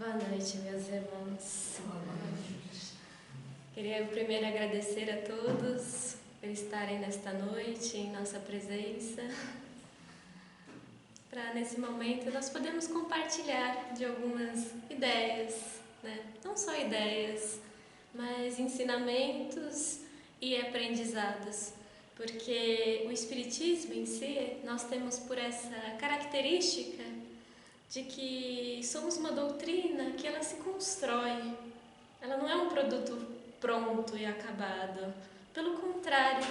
Boa noite, meus irmãos. Queria primeiro agradecer a todos por estarem nesta noite em nossa presença, para nesse momento nós podemos compartilhar de algumas ideias, né? Não só ideias, mas ensinamentos e aprendizados, porque o Espiritismo em si, nós temos por essa característica de que somos uma doutrina que ela se constrói, ela não é um produto pronto e acabado. Pelo contrário,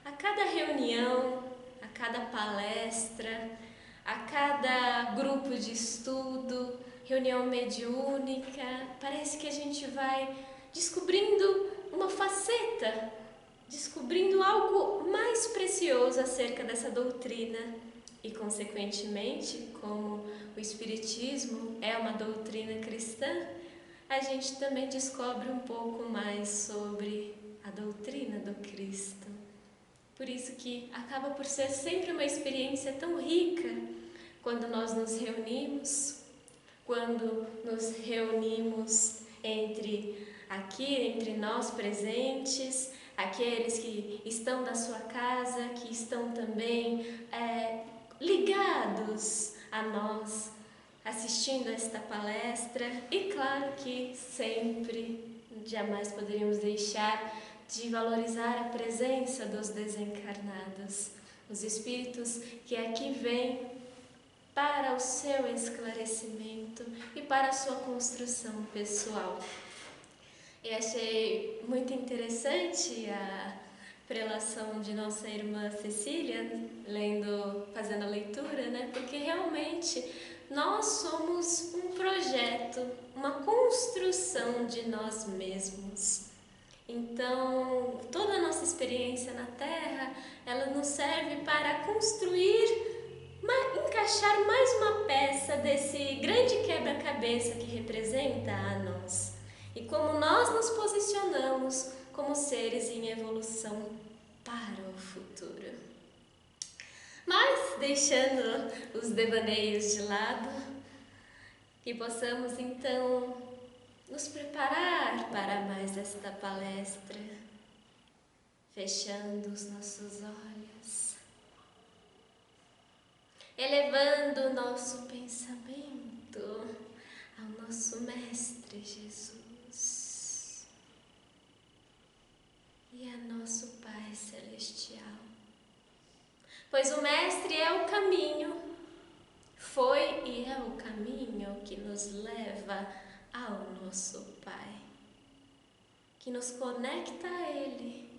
a cada reunião, a cada palestra, a cada grupo de estudo, reunião mediúnica, parece que a gente vai descobrindo uma faceta, descobrindo algo mais precioso acerca dessa doutrina. E, consequentemente, como o Espiritismo é uma doutrina cristã, a gente também descobre um pouco mais sobre a doutrina do Cristo. Por isso que acaba por ser sempre uma experiência tão rica quando nós nos reunimos, entre nós presentes, aqueles que estão na sua casa, que estão também ligados a nós, assistindo a esta palestra. E claro que sempre, jamais poderíamos deixar de valorizar a presença dos desencarnados, os espíritos que aqui vêm para o seu esclarecimento e para a sua construção pessoal. E achei muito interessante a prelação de nossa irmã Cecília, fazendo a leitura, né? Porque realmente nós somos um projeto, uma construção de nós mesmos. Então, toda a nossa experiência na Terra, ela nos serve para encaixar mais uma peça desse grande quebra-cabeça que representa a nós. E como nós nos posicionamos como seres em evolução para o futuro. Mas, deixando os devaneios de lado, que possamos então nos preparar para mais esta palestra, fechando os nossos olhos, elevando o nosso pensamento ao nosso Mestre Jesus e a nosso Pai Celestial. Pois o Mestre é o caminho, foi e é o caminho que nos leva ao nosso Pai, que nos conecta a Ele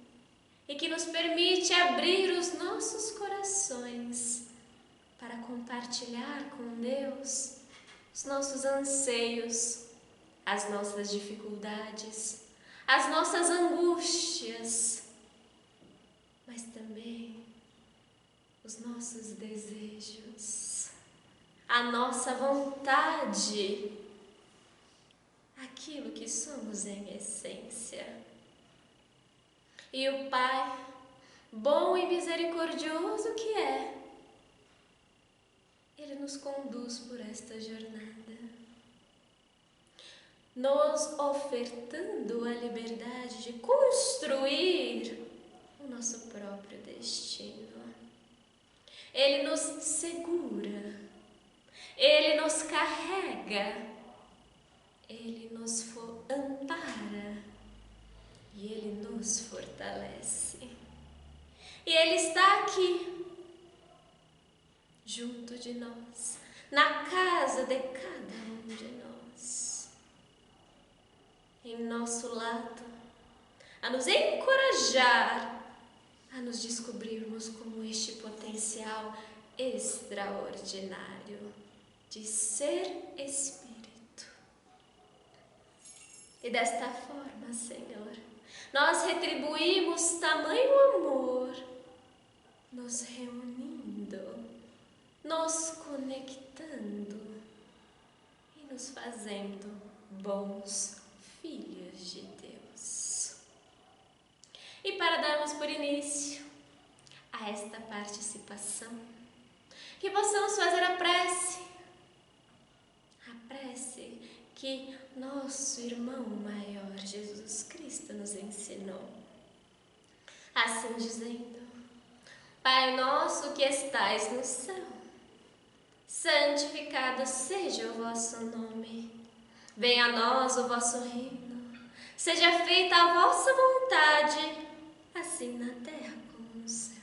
e que nos permite abrir os nossos corações para compartilhar com Deus os nossos anseios, as nossas dificuldades, as nossas angústias, mas também os nossos desejos, a nossa vontade, aquilo que somos em essência. E o Pai, bom e misericordioso que é, Ele nos conduz por esta jornada, nos ofertando a liberdade de construir o nosso próprio destino. Ele nos segura, Ele nos carrega, Ele nos ampara e Ele nos fortalece. E Ele está aqui, junto de nós, na casa de cada um de nós, em nosso lado, a nos encorajar a nos descobrirmos como este potencial extraordinário de ser espírito. E desta forma, Senhor, nós retribuímos tamanho amor, nos reunindo, nos conectando e nos fazendo bons filhos de Deus. E para darmos por início a esta participação, que possamos fazer a prece que nosso irmão maior, Jesus Cristo, nos ensinou. Assim dizendo: Pai nosso que estais no céu, santificado seja o vosso nome. Venha a nós o vosso reino. Seja feita a vossa vontade, assim na terra como no céu.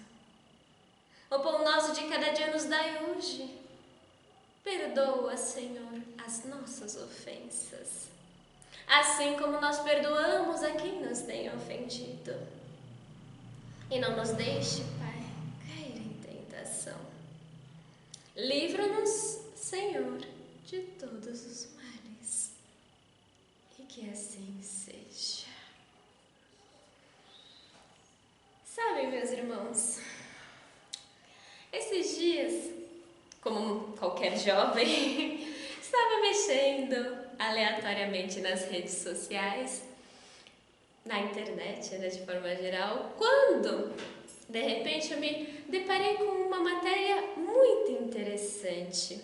O pão nosso de cada dia nos dai hoje. Perdoa, Senhor, as nossas ofensas, assim como nós perdoamos a quem nos tem ofendido. E não nos deixe, Pai, cair em tentação. Livra-nos, Senhor, de todos os males. E que assim seja. Sabem, meus irmãos, esses dias, como qualquer jovem, estava mexendo aleatoriamente nas redes sociais, na internet, né, de forma geral, quando, de repente, eu me deparei com uma matéria muito interessante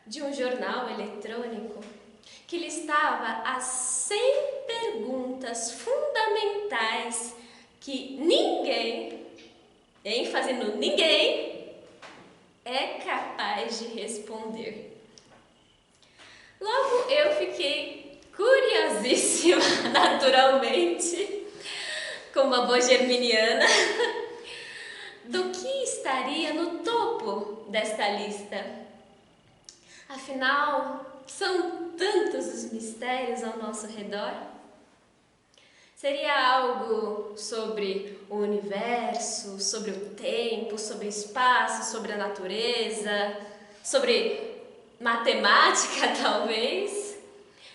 de um jornal eletrônico que listava as 100 perguntas fundamentais que ninguém, ênfase no ninguém, é capaz de responder. Logo eu fiquei curiosíssima, naturalmente, como uma boa germiniana, do que estaria no topo desta lista. Afinal, são tantos os mistérios ao nosso redor. Seria algo sobre o universo, sobre o tempo, sobre o espaço, sobre a natureza, sobre matemática, talvez.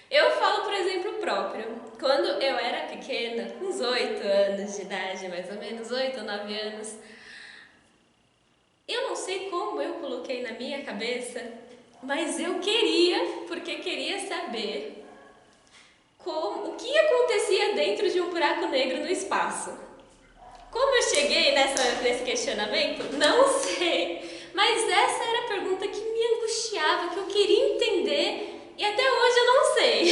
Eu falo por exemplo próprio. Quando eu era pequena, uns 8 anos de idade, mais ou menos, 8 ou 9 anos, eu não sei como eu coloquei na minha cabeça, mas eu porque queria saber o que acontecia dentro de um buraco negro no espaço. Como eu cheguei nesse questionamento? Não sei, mas essa era a pergunta que me angustiava, que eu queria entender e até hoje eu não sei.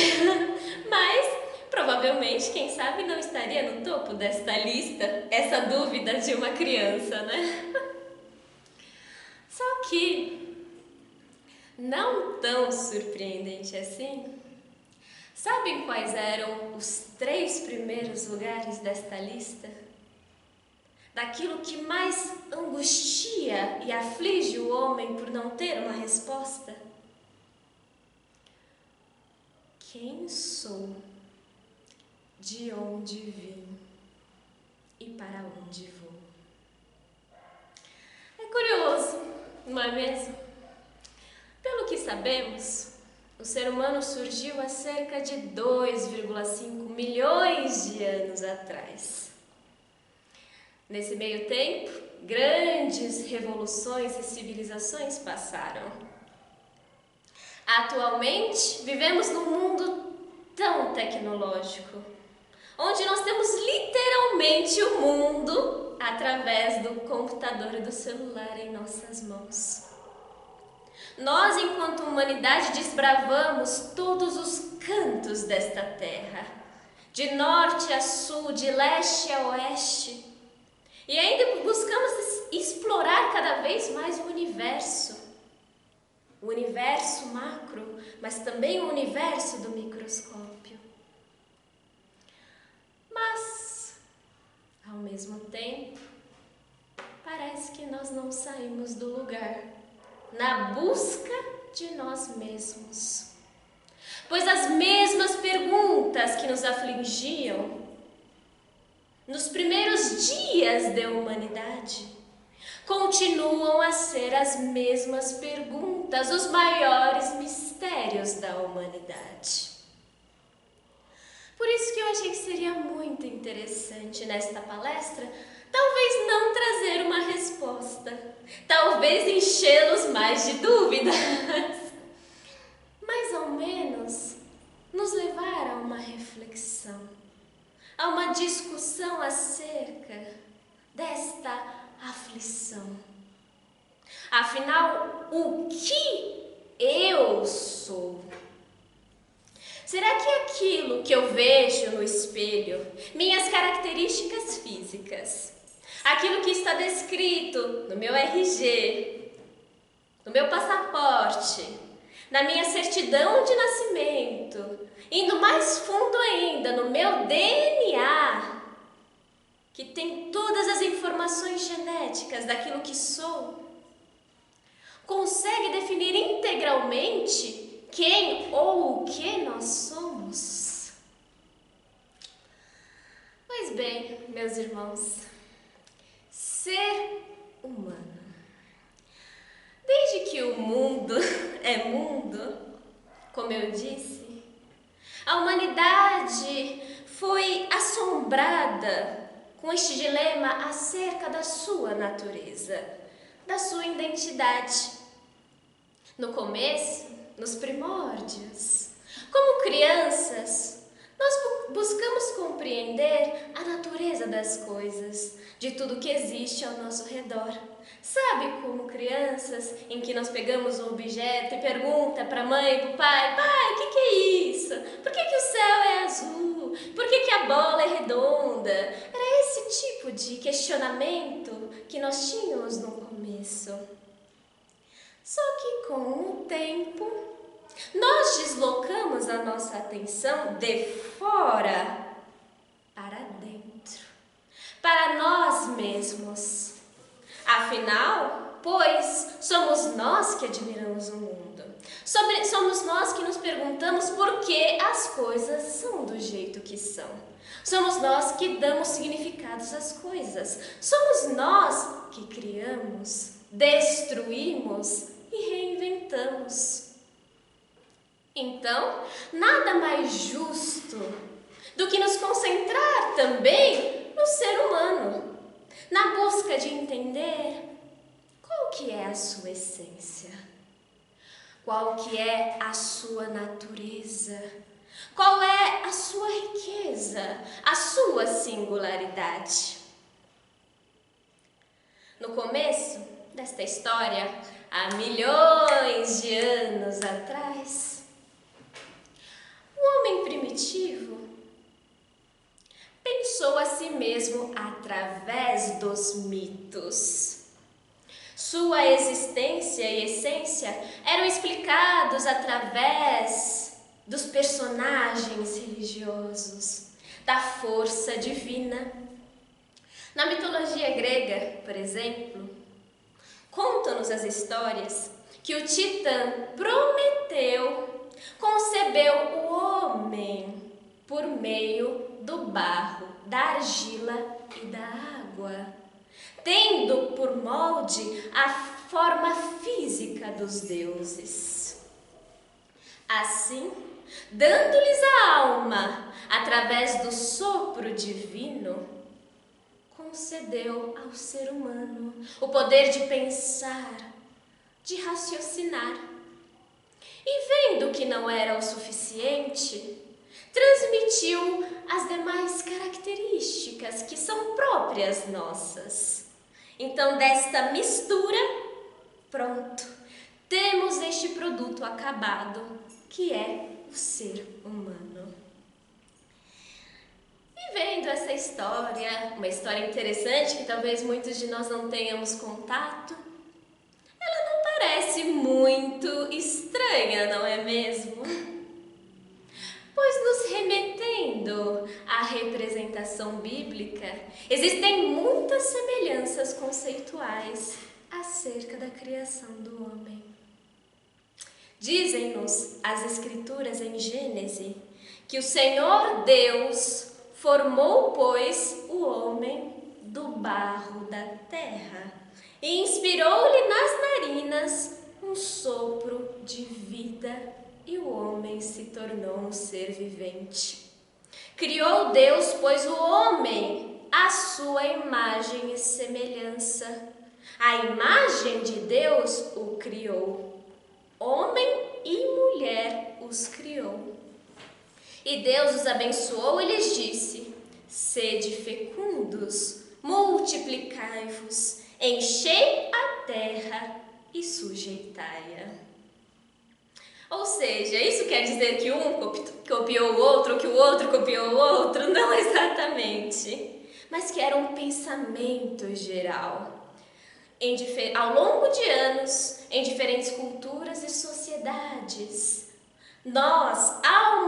Mas provavelmente, quem sabe, não estaria no topo desta lista, essa dúvida de uma criança, né? Só que, não tão surpreendente assim, sabem quais eram os 3 primeiros lugares desta lista? Daquilo que mais angustia e aflige o homem por não ter uma resposta? Quem sou? De onde vim? E para onde vou? É curioso, não é mesmo? Pelo que sabemos, o ser humano surgiu há cerca de 2,5 milhões de anos atrás. Nesse meio tempo, grandes revoluções e civilizações passaram. Atualmente, vivemos num mundo tão tecnológico, onde nós temos literalmente o mundo através do computador e do celular em nossas mãos. Nós, enquanto humanidade, desbravamos todos os cantos desta terra, de norte a sul, de leste a oeste, e ainda buscamos explorar cada vez mais o universo macro, mas também o universo do microscópio. Mas, ao mesmo tempo, parece que nós não saímos do lugar, na busca de nós mesmos. Pois as mesmas perguntas que nos afligiam nos primeiros dias da humanidade continuam a ser as mesmas perguntas, os maiores mistérios da humanidade. Por isso que eu achei que seria muito interessante nesta palestra, talvez não trazer uma resposta, talvez enchê-los mais de dúvidas, mas ao menos nos levar a uma reflexão, a uma discussão acerca desta aflição. Afinal, o que eu sou? sou? Será que aquilo que eu vejo no espelho, minhas características físicas, aquilo que está descrito no meu RG, no meu passaporte, na minha certidão de nascimento, indo mais fundo ainda no meu DNA, que tem todas as informações genéticas daquilo que sou, consegue definir integralmente quem ou o que nós somos? Pois bem, meus irmãos, ser humano. Desde que o mundo é mundo, como eu disse, a humanidade foi assombrada com este dilema acerca da sua natureza, da sua identidade. No começo, nos primórdios, como crianças, nós buscamos compreender a natureza das coisas, de tudo que existe ao nosso redor. Sabe, como crianças, em que nós pegamos um objeto e pergunta para a mãe e para o pai: pai, o que é isso? Por que o céu é azul? Por que a bola é redonda? Era esse tipo de questionamento que nós tínhamos no começo. Só que com o tempo, nós deslocamos a nossa atenção de fora para dentro, para nós mesmos. Afinal, pois, somos nós que admiramos o mundo. Somos nós que nos perguntamos por que as coisas são do jeito que são. Somos nós que damos significados às coisas. Somos nós que criamos, destruímos e reinventamos. Então, nada mais justo do que nos concentrar também no ser humano, na busca de entender qual que é a sua essência, qual que é a sua natureza, qual é a sua riqueza, a sua singularidade. No começo desta história, há milhões de anos atrás, o homem primitivo pensou a si mesmo através dos mitos. Sua existência e essência eram explicados através dos personagens religiosos, da força divina. Na mitologia grega, por exemplo, contam-nos as histórias que o Titã Prometeu concebeu o homem por meio do barro, da argila e da água, tendo por molde a forma física dos deuses. Assim, dando-lhes a alma através do sopro divino, concedeu ao ser humano o poder de pensar, de raciocinar. E vendo que não era o suficiente, transmitiu as demais características que são próprias nossas. Então, desta mistura, pronto, temos este produto acabado, que é o ser humano. E vendo essa história, uma história interessante que talvez muitos de nós não tenhamos contato, ela não parece muito estranha, não é mesmo? Pois nos remetendo à representação bíblica, existem muitas semelhanças conceituais acerca da criação do homem. Dizem-nos as Escrituras em Gênesis que o Senhor Deus formou, pois, o homem do barro da terra e inspirou-lhe nas narinas um sopro de vida, e o homem se tornou um ser vivente. Criou Deus, pois, o homem à sua imagem e semelhança. A imagem de Deus o criou. Homem e mulher os criou. E Deus os abençoou e lhes disse: sede fecundos, multiplicai-vos, enchei a terra e sujeitai-a. Ou seja, isso quer dizer que um copiou o outro, ou que o outro copiou o outro? Não exatamente. Mas que era um pensamento geral. Ao longo de anos, em diferentes culturas e sociedades, nós, a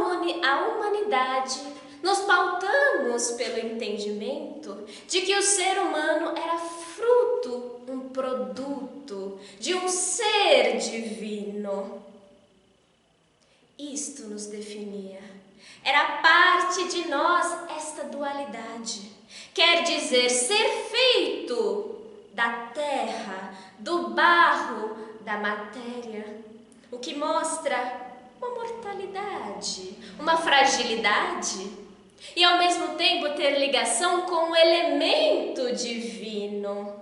humanidade, nos pautamos pelo entendimento de que o ser humano era fruto, um produto de um ser divino. Isto nos definia. Era parte de nós esta dualidade. Quer dizer, ser feito da terra, do barro, da matéria, o que mostra uma mortalidade, uma fragilidade e ao mesmo tempo ter ligação com o elemento divino.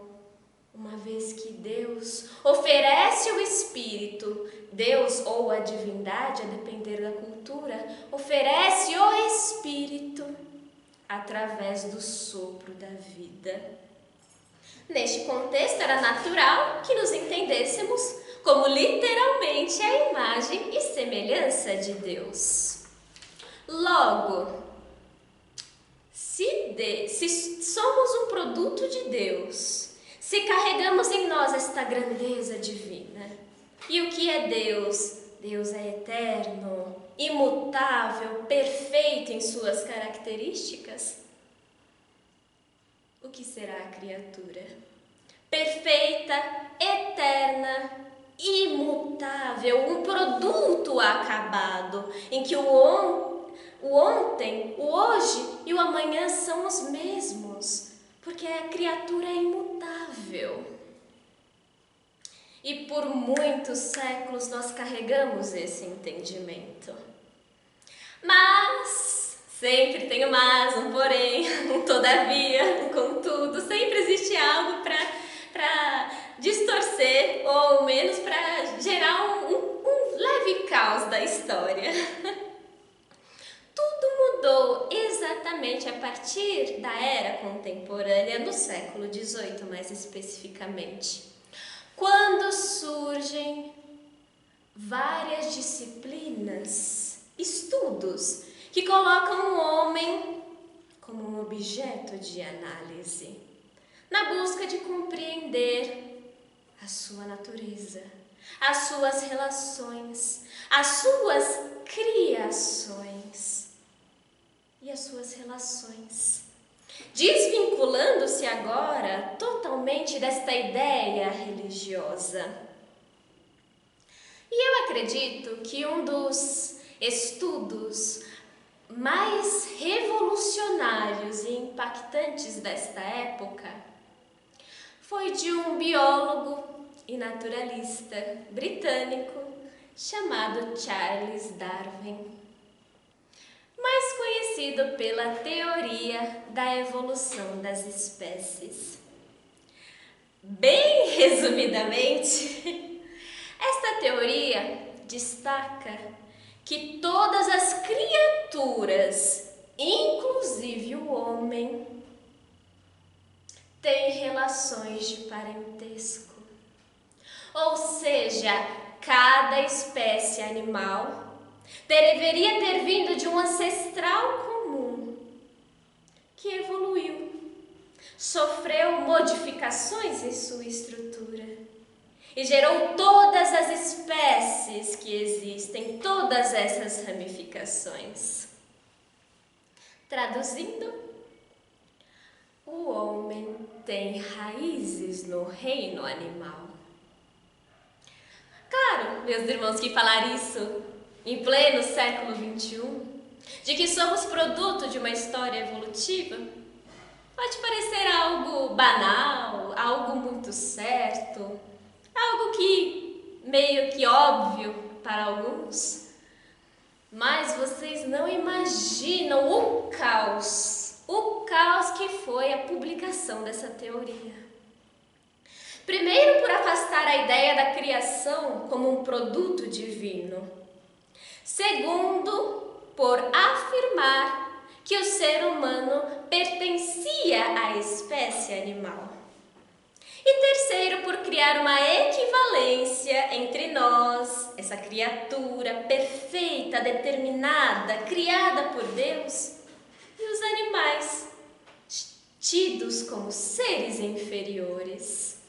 Uma vez que Deus oferece o Espírito, Deus ou a divindade, a depender da cultura, oferece o Espírito através do sopro da vida. Neste contexto, era natural que nos entendêssemos como literalmente a imagem e semelhança de Deus. Logo, se somos um produto de Deus, se carregamos em nós esta grandeza divina, e o que é Deus? Deus é eterno, imutável, perfeito em suas características. O que será a criatura? Perfeita, eterna, imutável, um produto acabado, em que o ontem, o hoje e o amanhã são os mesmos, porque a criatura é imutável. E por muitos séculos nós carregamos esse entendimento. Mas, sempre tem um mas, um porém, um todavia, um contudo, sempre existe algo para distorcer, ou menos para gerar um leve caos da história. Tudo mudou exatamente a partir da era contemporânea, no século XVIII mais especificamente, quando surgem várias disciplinas, estudos, que colocam o homem como um objeto de análise, na busca de compreender a sua natureza, as suas relações, as suas criações e as suas relações, desvinculando-se agora totalmente desta ideia religiosa. E eu acredito que um dos estudos mais revolucionários e impactantes desta época foi de um biólogo e naturalista britânico chamado Charles Darwin, mais conhecido pela teoria da evolução das espécies. Bem resumidamente, esta teoria destaca que todas as criaturas, inclusive o homem, têm relações de parentesco. Ou seja, cada espécie animal deveria ter vindo de um ancestral comum que evoluiu, sofreu modificações em sua estrutura e gerou todas as espécies que existem, todas essas ramificações. Traduzindo, o homem tem raízes no reino animal. Claro, meus irmãos, que falar isso em pleno século XXI, de que somos produto de uma história evolutiva, pode parecer algo banal, algo muito certo, algo que meio que óbvio para alguns, mas vocês não imaginam o caos que foi a publicação dessa teoria. Primeiro, por afastar a ideia da criação como um produto divino. Segundo, por afirmar que o ser humano pertencia à espécie animal. E terceiro, por criar uma equivalência entre nós, essa criatura perfeita, determinada, criada por Deus, e os animais, tidos como seres inferiores,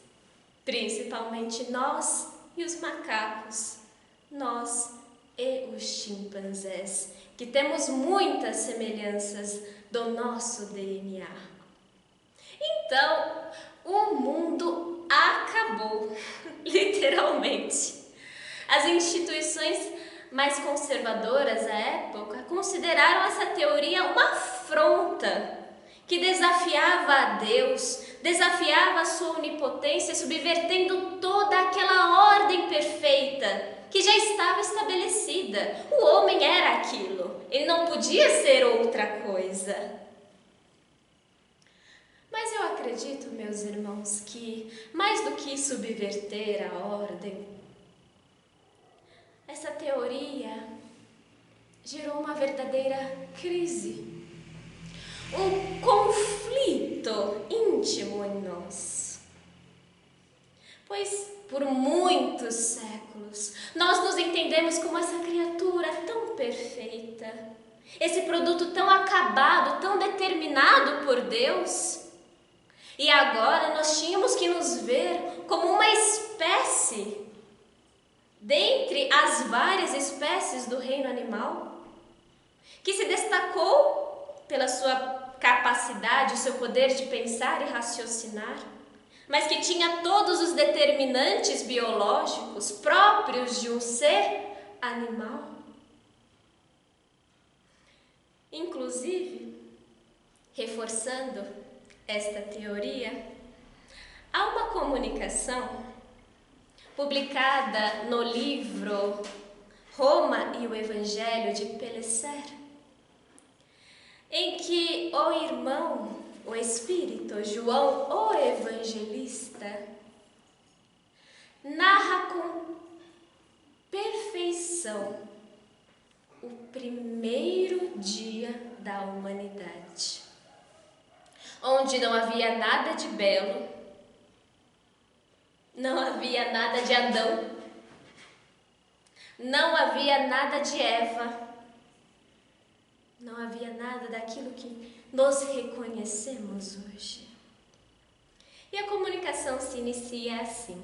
principalmente nós e os macacos, nós e os chimpanzés, que temos muitas semelhanças do nosso DNA. Então, o mundo acabou, literalmente. As instituições mais conservadoras à época consideraram essa teoria uma afronta que desafiava a Deus, desafiava a sua onipotência, subvertendo toda aquela ordem perfeita que já estava estabelecida. O homem era aquilo, ele não podia ser outra coisa. Mas eu acredito, meus irmãos, que mais do que subverter a ordem, essa teoria gerou uma verdadeira crise, um conflito íntimo em nós. Pois por muitos séculos nós nos entendemos como essa criatura tão perfeita, esse produto tão acabado, tão determinado por Deus. E agora nós tínhamos que nos ver como uma espécie dentre as várias espécies do reino animal, que se destacou pela sua capacidade, o seu poder de pensar e raciocinar, mas que tinha todos os determinantes biológicos próprios de um ser animal. Inclusive, reforçando esta teoria, há uma comunicação publicada no livro Roma e o Evangelho de Pellicer, em que o irmão, o Espírito, João, o Evangelista, narra com perfeição o primeiro dia da humanidade, onde não havia nada de belo, não havia nada de Adão, não havia nada de Eva, não havia nada daquilo que nos reconhecemos hoje. E a comunicação se inicia assim.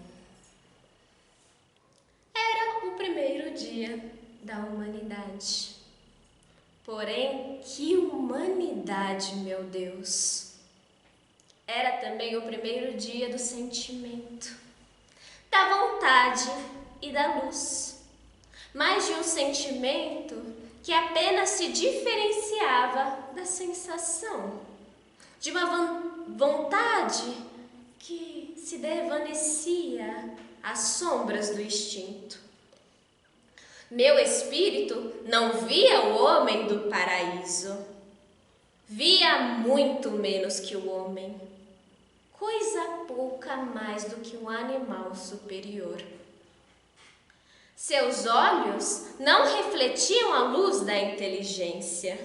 Era o primeiro dia da humanidade. Porém, que humanidade, meu Deus! Era também o primeiro dia do sentimento, da vontade e da luz, mas de um sentimento que apenas se diferenciava da sensação, de uma vontade que se desvanecia às sombras do instinto. Meu espírito não via o homem do paraíso, via muito menos que o homem, coisa pouca mais do que um animal superior. Seus olhos não refletiam a luz da inteligência.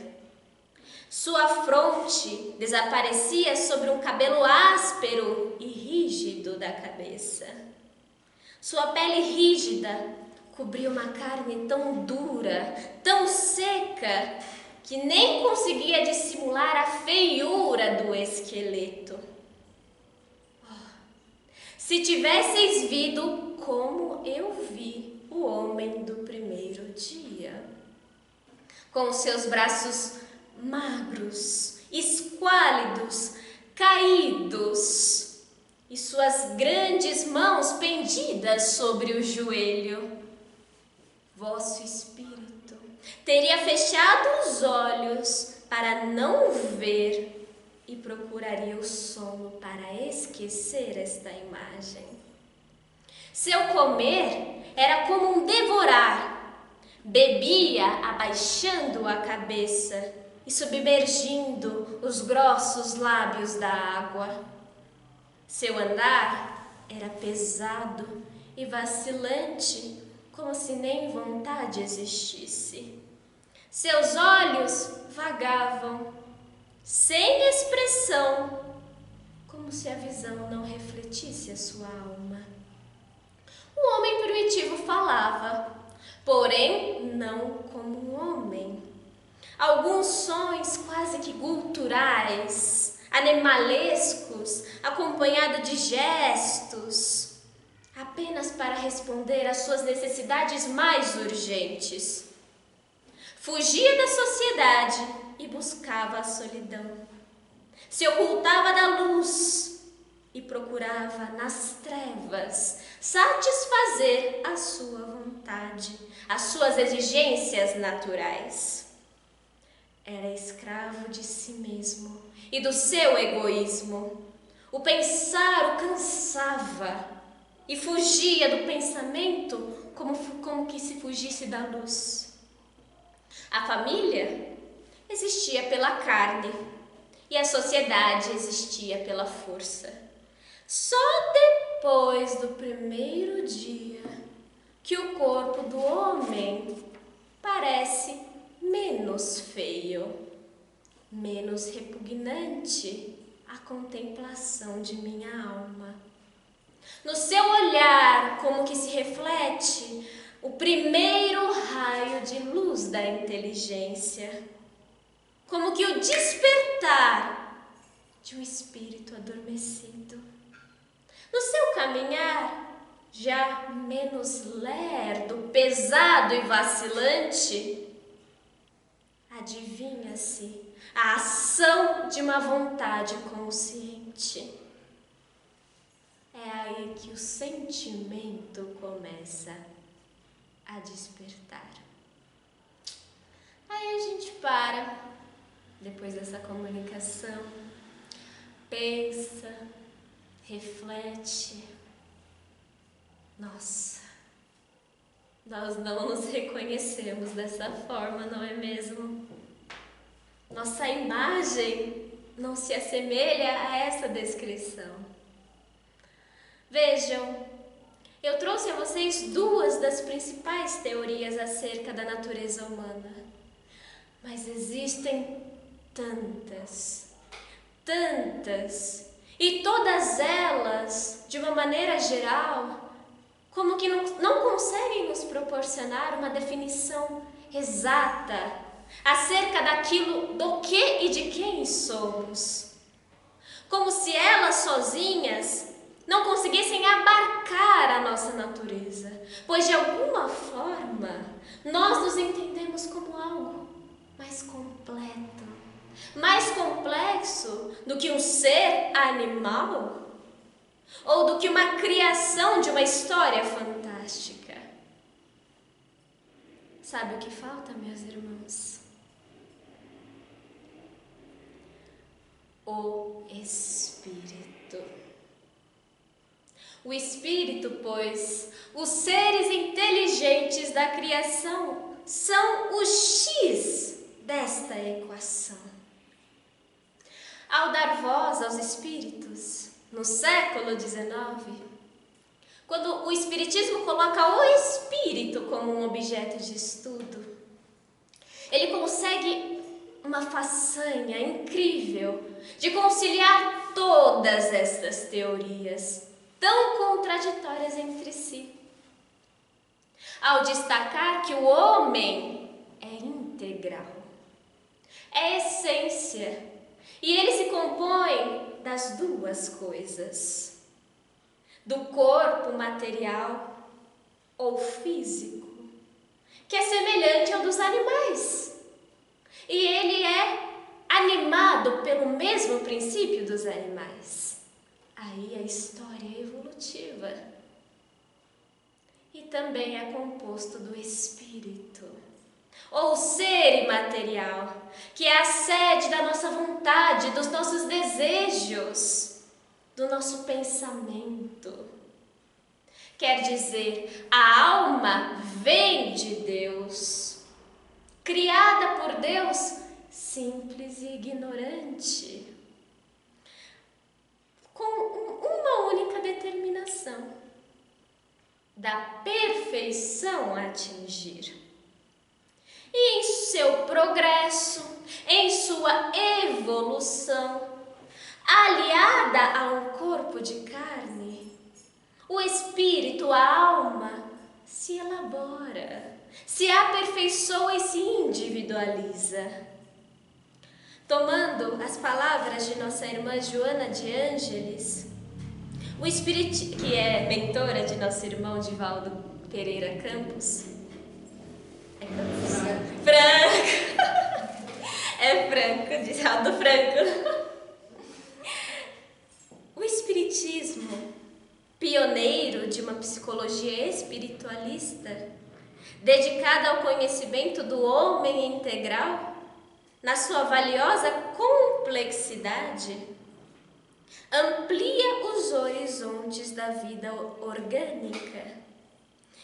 Sua fronte desaparecia sobre um cabelo áspero e rígido da cabeça. Sua pele rígida cobria uma carne tão dura, tão seca, que nem conseguia dissimular a feiura do esqueleto. Se tivesseis vido como eu vi o homem do primeiro dia, com seus braços magros, esquálidos, caídos, e suas grandes mãos pendidas sobre o joelho, vosso espírito teria fechado os olhos para não ver e procuraria o sono para esquecer esta imagem. Seu comer era como um devorar, bebia abaixando a cabeça e submergindo os grossos lábios da água. Seu andar era pesado e vacilante, como se nem vontade existisse. Seus olhos vagavam, sem expressão, como se a visão não refletisse a sua alma. O homem primitivo falava, porém não como um homem. Alguns sons quase que guturais, animalescos, acompanhados de gestos, apenas para responder às suas necessidades mais urgentes. Fugia da sociedade e buscava a solidão. Se ocultava da luz e procurava nas trevas satisfazer a sua vontade, as suas exigências naturais. Era escravo de si mesmo e do seu egoísmo. O pensar o cansava e fugia do pensamento como que se fugisse da luz. A família existia pela carne e a sociedade existia pela força. Só depois do primeiro dia que o corpo do homem parece menos feio, menos repugnante à contemplação de minha alma. No seu olhar, como que se reflete o primeiro raio de luz da inteligência, como que o despertar de um espírito adormecido. No seu caminhar, já menos lerdo, pesado e vacilante, adivinha-se a ação de uma vontade consciente. É aí que o sentimento começa a despertar. Aí a gente para, depois dessa comunicação, pensa, reflete. Nossa, nós não nos reconhecemos dessa forma, não é mesmo? Nossa imagem não se assemelha a essa descrição. Vejam, eu trouxe a vocês duas das principais teorias acerca da natureza humana, mas existem tantas, e todas elas, de uma maneira geral, como que não conseguem nos proporcionar uma definição exata acerca daquilo do que e de quem somos. Como se elas sozinhas não conseguissem abarcar a nossa natureza, pois de alguma forma nós nos entendemos como algo mais completo, mais complexo do que um ser animal ou do que uma criação de uma história fantástica. Sabe o que falta, meus irmãos? O Espírito. O Espírito, pois, os seres inteligentes da criação são o X desta equação. Ao dar voz aos espíritos, no século XIX, quando o Espiritismo coloca o espírito como um objeto de estudo, ele consegue uma façanha incrível de conciliar todas estas teorias, tão contraditórias entre si, ao destacar que o homem é integral, é essência, e ele se compõe das duas coisas, do corpo material ou físico, que é semelhante ao dos animais, e ele é animado pelo mesmo princípio dos animais. Aí a história é evolutiva. E também é composto do espírito, ou ser imaterial, que é a sede da nossa vontade, dos nossos desejos, do nosso pensamento. Quer dizer, a alma vem de Deus, criada por Deus, simples e ignorante, com uma única determinação: da perfeição a atingir. E em seu progresso, em sua evolução, aliada a um corpo de carne, o espírito, a alma, se elabora, se aperfeiçoa e se individualiza. Tomando as palavras de nossa irmã Joana de Ângeles, o espírito, que é mentora de nosso irmão Divaldo Pereira Campos, Franco. É Franco, diz Aldo Franco. O espiritismo, pioneiro de uma psicologia espiritualista, dedicada ao conhecimento do homem integral, na sua valiosa complexidade, amplia os horizontes da vida orgânica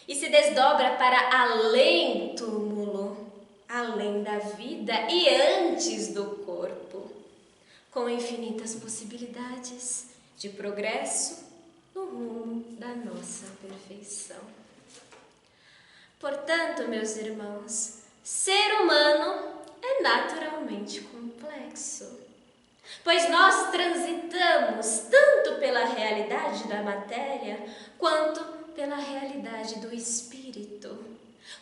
e se desdobra para além túmulo, além da vida e antes do corpo, com infinitas possibilidades de progresso no rumo da nossa perfeição. Portanto, meus irmãos, ser humano é naturalmente complexo, pois nós transitamos tanto pela realidade da matéria quanto pela realidade do espírito,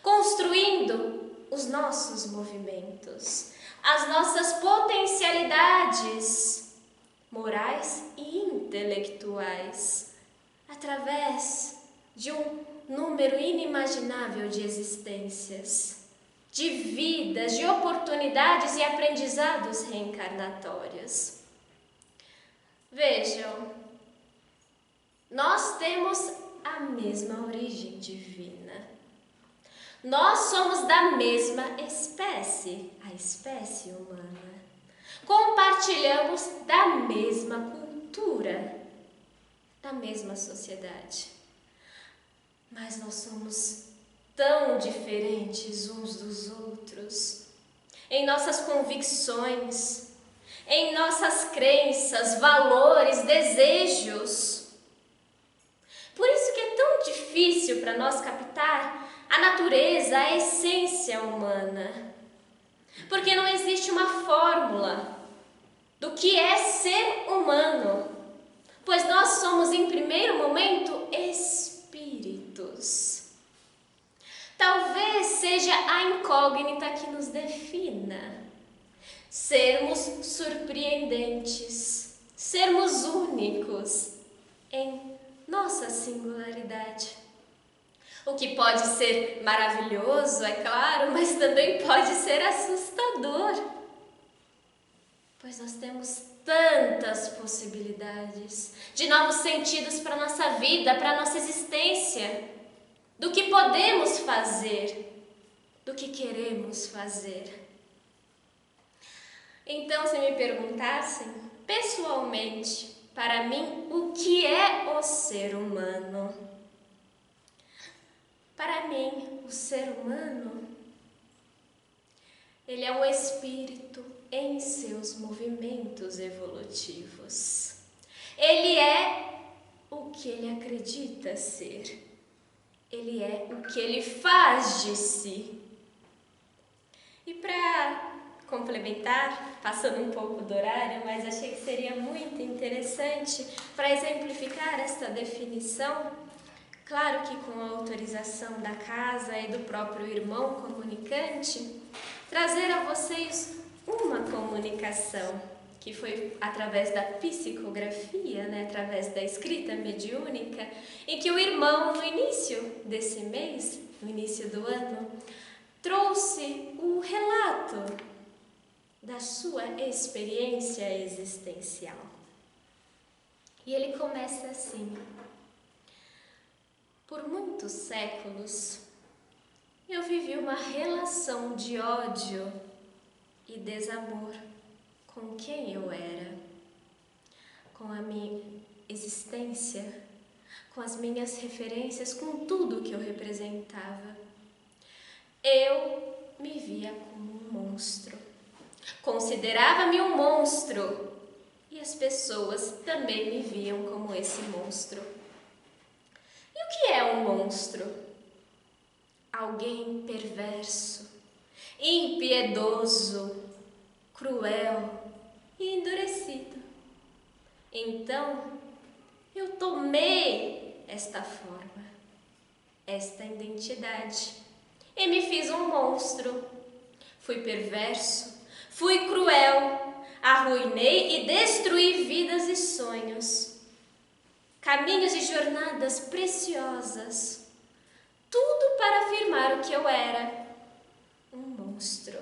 construindo os nossos movimentos, as nossas potencialidades morais e intelectuais, através de um número inimaginável de existências, de vidas, de oportunidades e aprendizados reencarnatórios. Vejam, nós temos a mesma origem divina. Nós somos da mesma espécie, a espécie humana. Compartilhamos da mesma cultura, da mesma sociedade. Mas nós somos tão diferentes uns dos outros, em nossas convicções, em nossas crenças, valores, desejos. Por isso que é tão difícil para nós captar a natureza, a essência humana. Porque não existe uma fórmula do que é ser humano, pois nós somos, em primeiro momento, espíritos. Talvez seja a incógnita que nos defina. Sermos surpreendentes, sermos únicos em nossa singularidade. O que pode ser maravilhoso, é claro, mas também pode ser assustador, pois nós temos tantas possibilidades de novos sentidos para a nossa vida, para a nossa existência, do que podemos fazer, do que queremos fazer. Então, se me perguntassem, pessoalmente, para mim, o que é o ser humano? Para mim, o ser humano, ele é um espírito em seus movimentos evolutivos. Ele é o que ele acredita ser. Ele é o que ele faz de si. E para complementar, passando um pouco do horário, mas achei que seria muito interessante para exemplificar esta definição, claro que com a autorização da casa e do próprio irmão comunicante, trazer a vocês uma comunicação que foi através da psicografia, através da escrita mediúnica, em que o irmão, no início desse mês, no início do ano, trouxe o relato da sua experiência existencial. E ele começa assim: por muitos séculos, eu vivi uma relação de ódio e desamor com quem eu era, com a minha existência, com as minhas referências, com tudo que eu representava. Eu me via como um monstro, considerava-me um monstro, e as pessoas também me viam como esse monstro. E o que é um monstro? Alguém perverso, impiedoso, cruel e endurecido. Então, eu tomei esta forma, esta identidade, e me fiz um monstro. Fui perverso, fui cruel, arruinei e destruí vidas e sonhos, caminhos e jornadas preciosas, tudo para afirmar o que eu era, um monstro.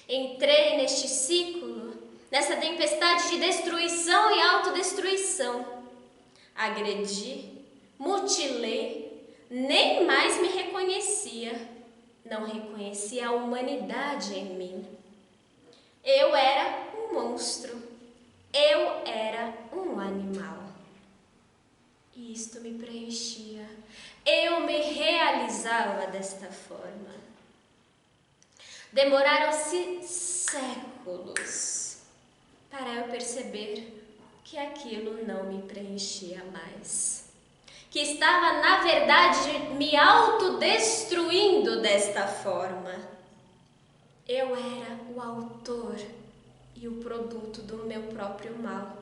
Entrei neste ciclo, nessa tempestade de destruição e autodestruição. Agredi, mutilei, nem mais me reconhecia. Não reconhecia a humanidade em mim. Eu era um monstro. Eu era um animal. E isto me preenchia. Eu me realizava desta forma. Demoraram-se séculos para eu perceber que aquilo não me preenchia mais. Que estava, na verdade, me autodestruindo desta forma. Eu era o autor e o produto do meu próprio mal.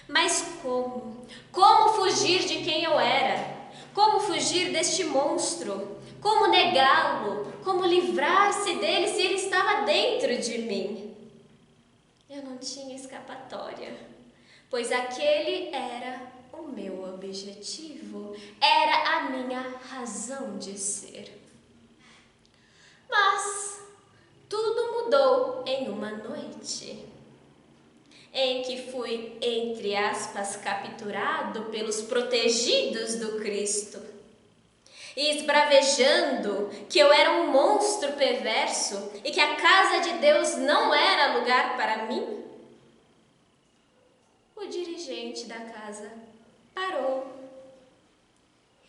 Mas como? Como fugir de quem eu era? Como fugir deste monstro? Como negá-lo? Como livrar-se dele se ele estava dentro de mim? Eu não tinha escapatória, pois aquele era o meu objetivo, era a minha razão de ser. Mas tudo mudou em uma noite, em que fui, entre aspas, capturado pelos protegidos do Cristo, e esbravejando que eu era um monstro perverso e que a casa de Deus não era lugar para mim, o dirigente da casa parou,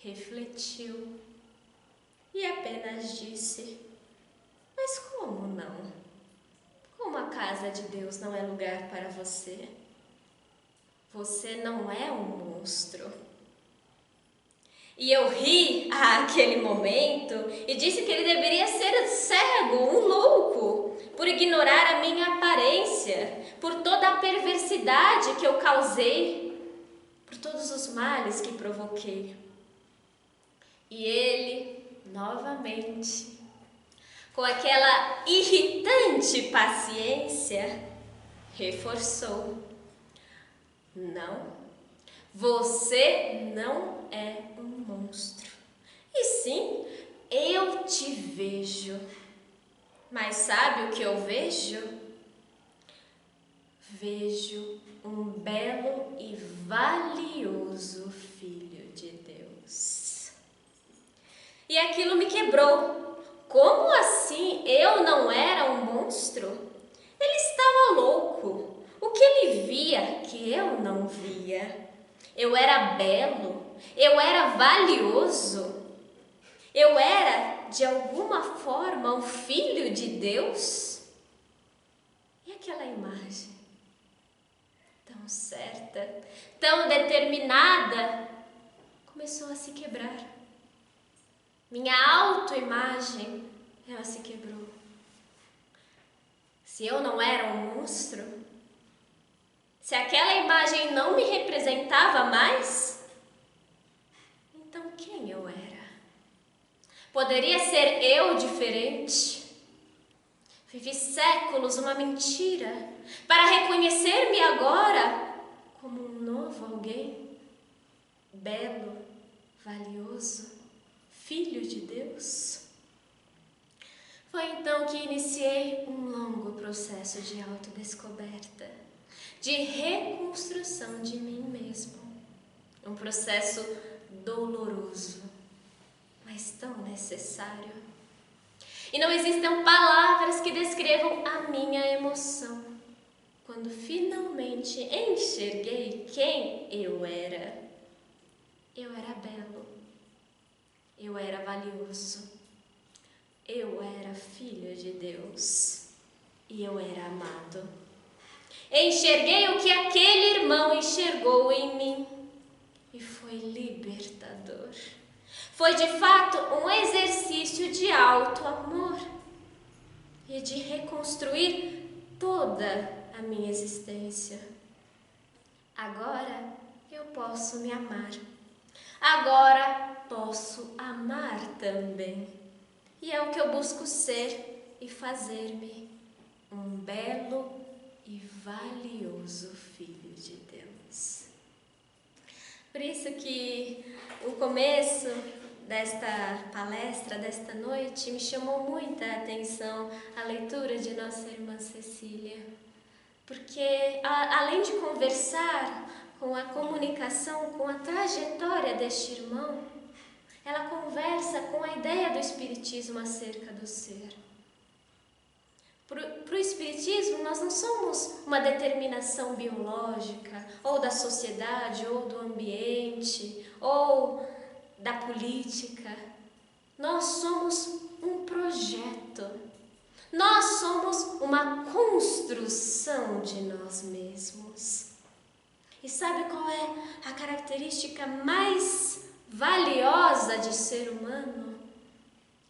refletiu e apenas disse: mas como não? Como a casa de Deus não é lugar para você? Você não é um monstro. E eu ri àquele momento e disse que ele deveria ser cego, um louco, por ignorar a minha aparência, por toda a perversidade que eu causei, por todos os males que provoquei. E ele, novamente, com aquela irritante paciência, reforçou: não, você não é um monstro. E sim, eu te vejo. Mas sabe o que eu vejo? Vejo um belo e valioso Filho de Deus. E aquilo me quebrou. Como assim eu não era um monstro? Ele estava louco. O que ele via que eu não via? Eu era belo, eu era valioso, eu era, de alguma forma, um filho de Deus? E aquela imagem, tão certa, tão determinada, começou a se quebrar. Minha autoimagem, ela se quebrou. Se eu não era um monstro, se aquela imagem não me representava mais, então quem eu era? Poderia ser eu diferente? Vivi séculos uma mentira para reconhecer-me agora como um novo alguém, belo, valioso, filho de Deus. Foi então que iniciei um longo processo de autodescoberta, de reconstrução de mim mesmo. Um processo doloroso, mas tão necessário. E não existem palavras que descrevam a minha emoção quando finalmente enxerguei quem eu era. Eu era belo, eu era valioso, eu era filho de Deus e eu era amado. Enxerguei o que aquele irmão enxergou em mim e foi libertador. Foi de fato um exercício de auto-amor e de reconstruir toda a minha existência. Agora eu posso me amar. Agora posso amar também. E é o que eu busco ser e fazer-me um belo e valioso filho de Deus. Por isso que o começo desta palestra, desta noite, me chamou muita atenção a leitura de nossa irmã Cecília. Porque além de conversar com a comunicação, com a trajetória deste irmão, ela conversa com a ideia do Espiritismo acerca do ser. Para o Espiritismo, nós não somos uma determinação biológica, ou da sociedade, ou do ambiente, ou da política. Nós somos um projeto. Nós somos uma construção de nós mesmos. E sabe qual é a característica mais valiosa de ser humano?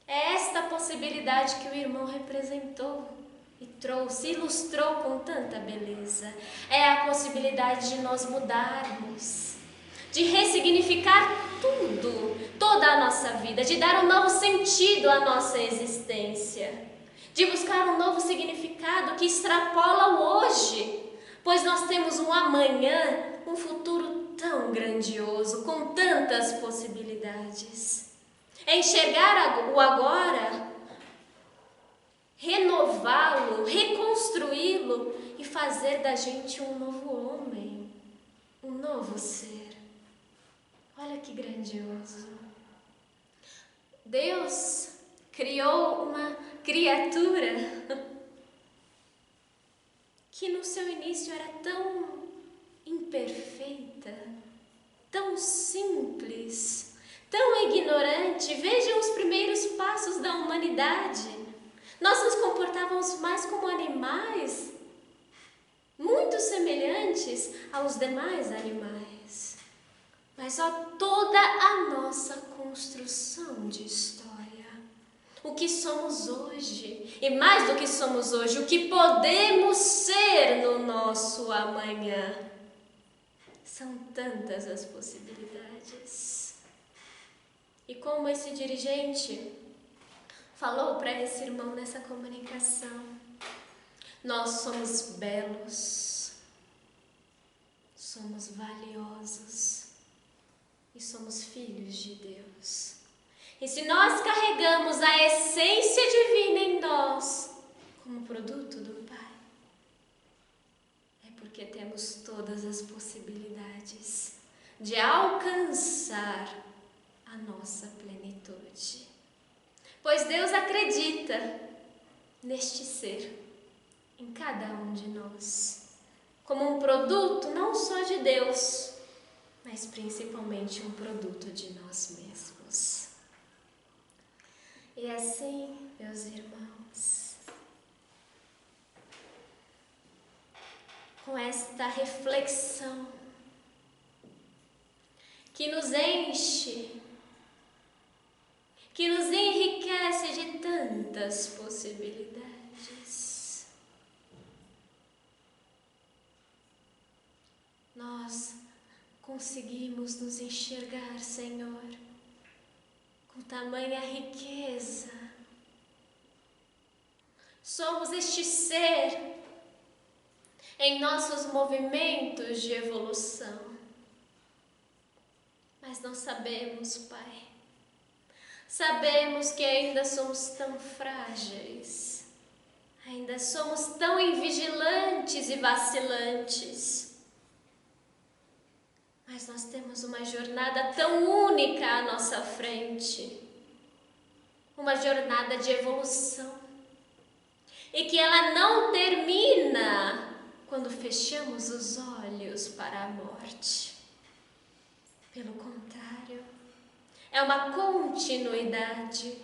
É esta possibilidade que o irmão representou e trouxe, ilustrou com tanta beleza. É a possibilidade de nós mudarmos, de ressignificar tudo, toda a nossa vida, de dar um novo sentido à nossa existência, de buscar um novo significado que extrapola o hoje, pois nós temos um amanhã, um futuro tão grandioso, com tantas possibilidades. É enxergar o agora, renová-lo, reconstruí-lo e fazer da gente um novo homem, um novo ser. Olha que grandioso. Deus criou uma criatura que no seu início era tão imperfeita, tão simples, tão ignorante. Vejam os primeiros passos da humanidade. Nós nos comportávamos mais como animais, muito semelhantes aos demais animais. Mas ó, toda a nossa construção de história, o que somos hoje, e mais do que somos hoje, o que podemos ser no nosso amanhã. São tantas as possibilidades. E como esse dirigente falou para esse irmão nessa comunicação, nós somos belos, somos valiosos e somos filhos de Deus. E se nós carregamos a essência divina em nós como produto do Pai, é porque temos todas as possibilidades de alcançar a nossa plenitude. Pois Deus acredita neste ser, em cada um de nós, como um produto não só de Deus, mas principalmente um produto de nós mesmos. E assim, meus irmãos, com esta reflexão que nos enche, que nos enriquece de tantas possibilidades, nós conseguimos nos enxergar, Senhor, com tamanha riqueza. Somos este ser em nossos movimentos de evolução. Mas nós sabemos, Pai, sabemos que ainda somos tão frágeis, ainda somos tão invigilantes e vacilantes. Mas nós temos uma jornada tão única à nossa frente, uma jornada de evolução, e que ela não termina quando fechamos os olhos para a morte. Pelo contrário, é uma continuidade,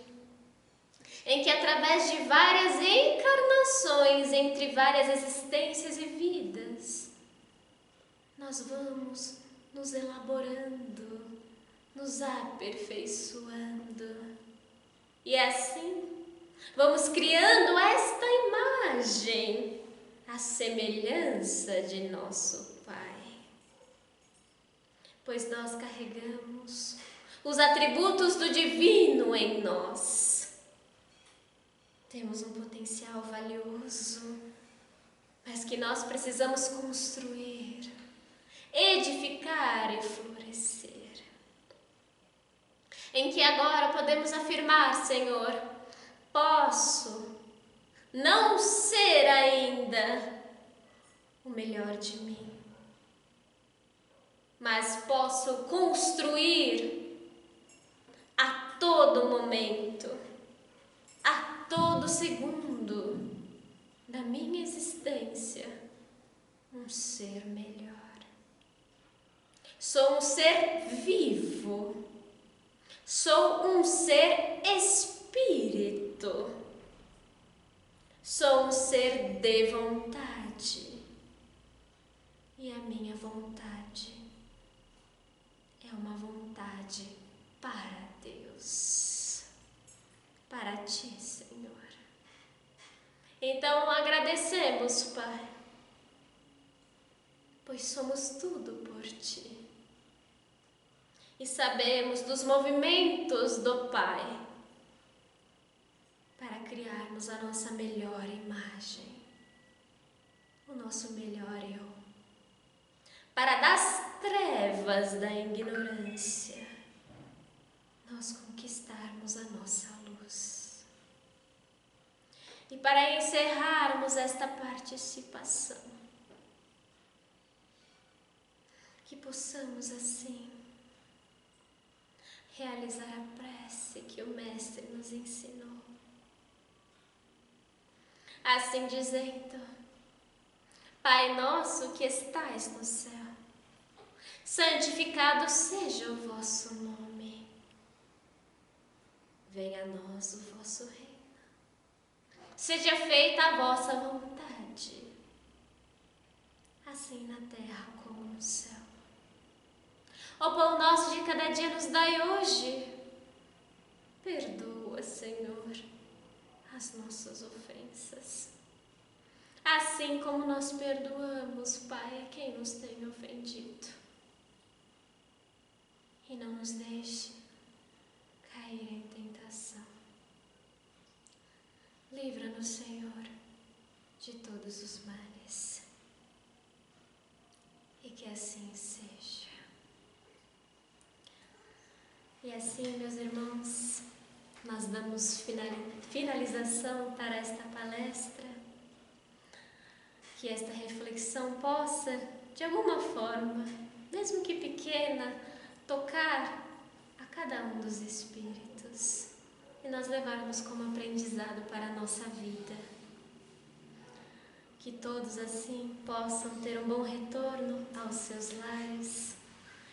em que através de várias encarnações, entre várias existências e vidas, nós vamos nos elaborando, nos aperfeiçoando. E assim, vamos criando esta imagem, a semelhança de nosso Pai. pois nós carregamos os atributos do divino em nós. Temos um potencial valioso, mas que nós precisamos construir, edificar e florescer. Em que agora podemos afirmar, Senhor, posso não ser ainda o melhor de mim, mas posso construir a todo momento, a todo segundo da minha existência, um ser melhor. Sou um ser vivo, sou um ser espírito, sou um ser de vontade, e a minha vontade é uma vontade para Deus, para Ti, Senhor. Então agradecemos, Pai, pois somos tudo por Ti. E sabemos dos movimentos do Pai para criarmos a nossa melhor imagem, o nosso melhor eu, para das trevas da ignorância nós conquistarmos a nossa luz. E para encerrarmos esta participação, que possamos assim realizar a prece que o Mestre nos ensinou. Assim dizendo: Pai nosso que estais no céu, santificado seja o vosso nome. Venha a nós o vosso reino. Seja feita a vossa vontade, assim na terra como no céu. O pão nosso de cada dia nos dai hoje. Perdoa, Senhor, as nossas ofensas, assim como nós perdoamos, Pai, a quem nos tem ofendido. E não nos deixe cair em tentação. Livra-nos, Senhor, de todos os males. E que assim seja. E assim, meus irmãos, nós damos finalização para esta palestra. Que esta reflexão possa, de alguma forma, mesmo que pequena, tocar a cada um dos espíritos e nós levarmos como aprendizado para a nossa vida. Que todos assim possam ter um bom retorno aos seus lares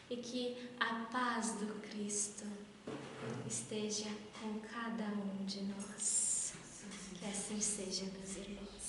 e que a paz do Cristo esteja com cada um de nós. Que assim seja, meus irmãos.